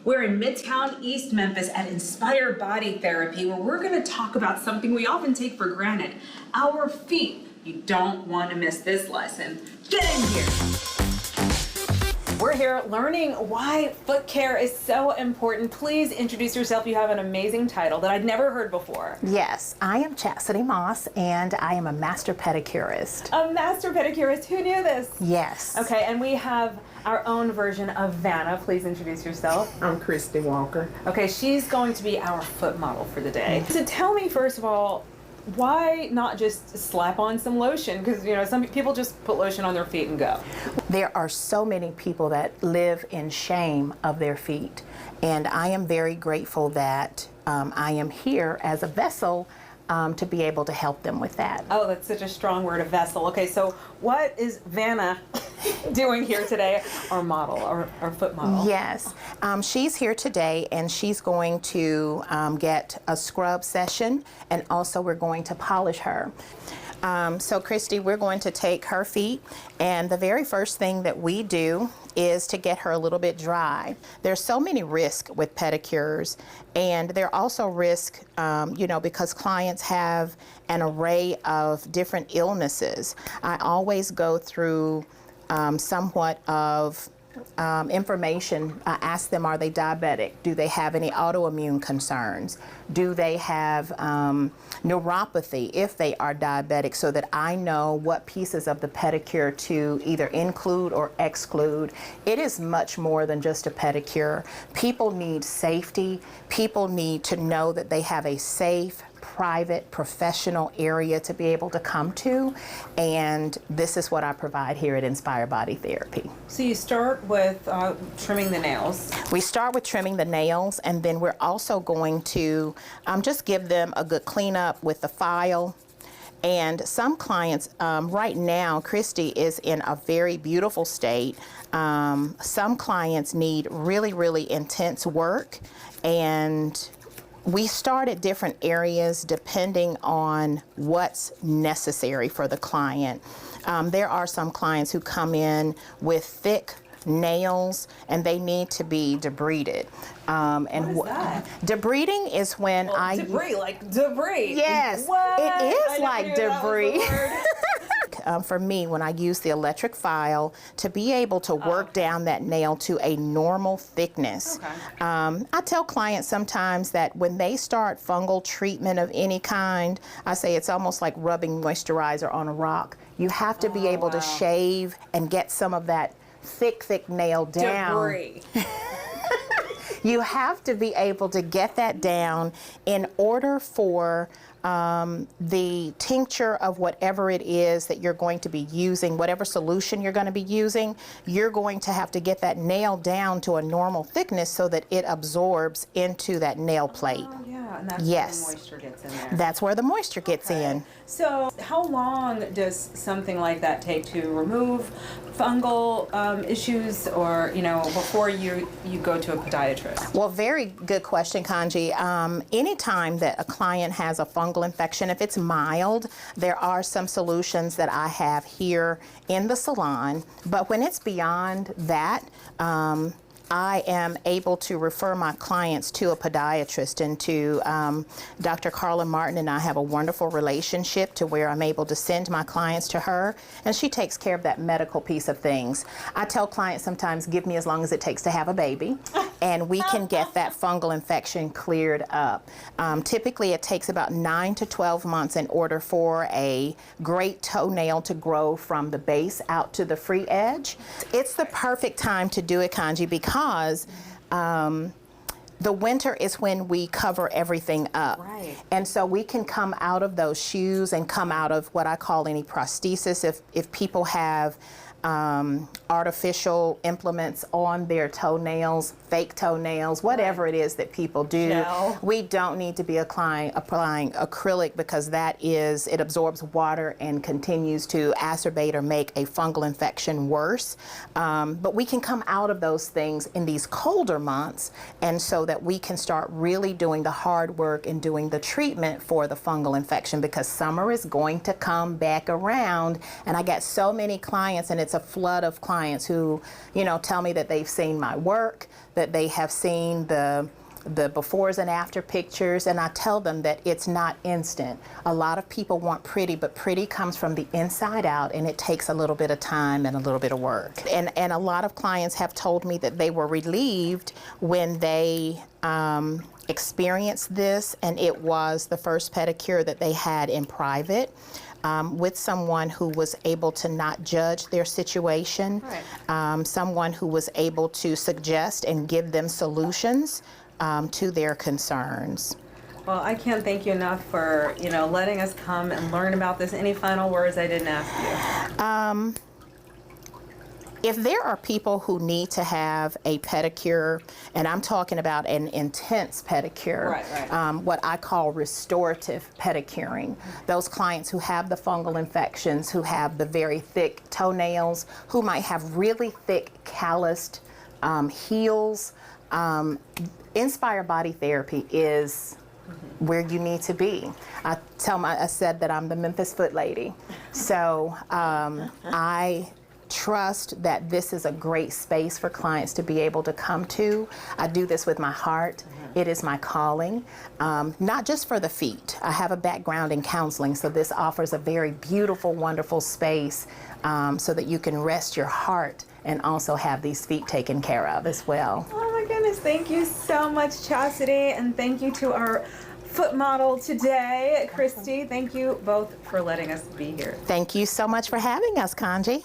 We're in Midtown East Memphis at Inspire Body Therapy, where we're going to talk about something we often take for granted, our feet. You don't want to miss this lesson. Get in here. We're here learning why foot care is so important. Please introduce yourself. You have an amazing title that I'd never heard before. Yes, I am Chastity Moss, and I am a master pedicurist. A master pedicurist? Who knew this? Yes. Okay, and we have our own version of Vanna. Please introduce yourself. I'm Christy Walker. Okay, she's going to be our foot model for the day. So tell me, first of all, why not just slap on some lotion? Because, you know, some people just put lotion on their feet and go. There are so many people that live in shame of their feet, and I am very grateful that I am here as a vessel to be able to help them with that. Oh, that's such a strong word, a vessel. Okay, so what is Vanna doing here today? Our model, our foot model. Yes, she's here today, and she's going to get a scrub session, and also we're going to polish her. So Christy, we're going to take her feet, and the very first thing that we do is to get her a little bit dry. There's so many risks with pedicures, and there are also risks, you know, because clients have an array of different illnesses. I always go through somewhat of information. I ask them, are they diabetic? Do they have any autoimmune concerns? Do they have neuropathy if they are diabetic, so that I know what pieces of the pedicure to either include or exclude. It is much more than just a pedicure. People need safety. People need to know that they have a safe, private, professional area to be able to come to, and this is what I provide here at Inspire Body Therapy. So you start with trimming the nails. We start with trimming the nails, and then we're also going to just give them a good cleanup with the file. And some clients, right now, Christy is in a very beautiful state. Some clients need really, really intense work, and we start at different areas depending on what's necessary for the client. There are some clients who come in with thick nails, and they need to be debrided. And what is that? Debriding is when debris, like debris. Yes, what? it is I like never knew that was debris. the word. For me, when I use the electric file, to be able to work down that nail to a normal thickness. Okay. I tell clients sometimes that when they start fungal treatment of any kind, I say it's almost like rubbing moisturizer on a rock. You have to be able to shave and get some of that thick nail down. Debris. You have to be able to get that down in order for the tincture of whatever it is that you're going to be using, whatever solution you're going to be using, you're going to have to get that nail down to a normal thickness so that it absorbs into that nail plate. Oh, yeah, and that's Yes. where the moisture gets in there. That's where the moisture gets in. So how long does something like that take to remove fungal issues, or, you know, before you go to a podiatrist? Well, very good question, Kanji. Anytime that a client has a fungal infection, if it's mild, there are some solutions that I have here in the salon. But when it's beyond that, I am able to refer my clients to a podiatrist, and to Dr. Carla Martin and I have a wonderful relationship to where I'm able to send my clients to her, and she takes care of that medical piece of things. I tell clients sometimes, give me as long as it takes to have a baby, and we can get that fungal infection cleared up. Typically, it takes about 9 to 12 months in order for a great toenail to grow from the base out to the free edge. It's the perfect time to do it, Kanji, because the winter is when we cover everything up. Right. And so we can come out of those shoes and come out of what I call any prosthesis. If people have artificial implements on their toenails, fake toenails, whatever it is that people do. Gel. We don't need to be applying acrylic, because it absorbs water and continues to exacerbate or make a fungal infection worse. But we can come out of those things in these colder months, and so that we can start really doing the hard work and doing the treatment for the fungal infection, because summer is going to come back around. And I get so many clients, and it's it's a flood of clients who, tell me that they've seen my work, that they have seen the befores and after pictures, and I tell them that it's not instant. A lot of people want pretty, but pretty comes from the inside out, and it takes a little bit of time and a little bit of work. And a lot of clients have told me that they were relieved when they experienced this, and it was the first pedicure that they had in private. With someone who was able to not judge their situation, someone who was able to suggest and give them solutions to their concerns. Well, I can't thank you enough for, letting us come and learn about this. Any final words I didn't ask you? If there are people who need to have a pedicure, and I'm talking about an intense pedicure, what I call restorative pedicuring, those clients who have the fungal infections, who have the very thick toenails, who might have really thick calloused heels, Inspire Body Therapy is where you need to be. I said that I'm the Memphis Foot Lady. So I trust that this is a great space for clients to be able to come to. I do this with my heart. It is my calling, not just for the feet. I have a background in counseling, so this offers a very beautiful, wonderful space so that you can rest your heart and also have these feet taken care of as well. Oh my goodness, thank you so much, Chastity, and thank you to our foot model today, Christy. Thank you both for letting us be here. Thank you so much for having us, Kanji.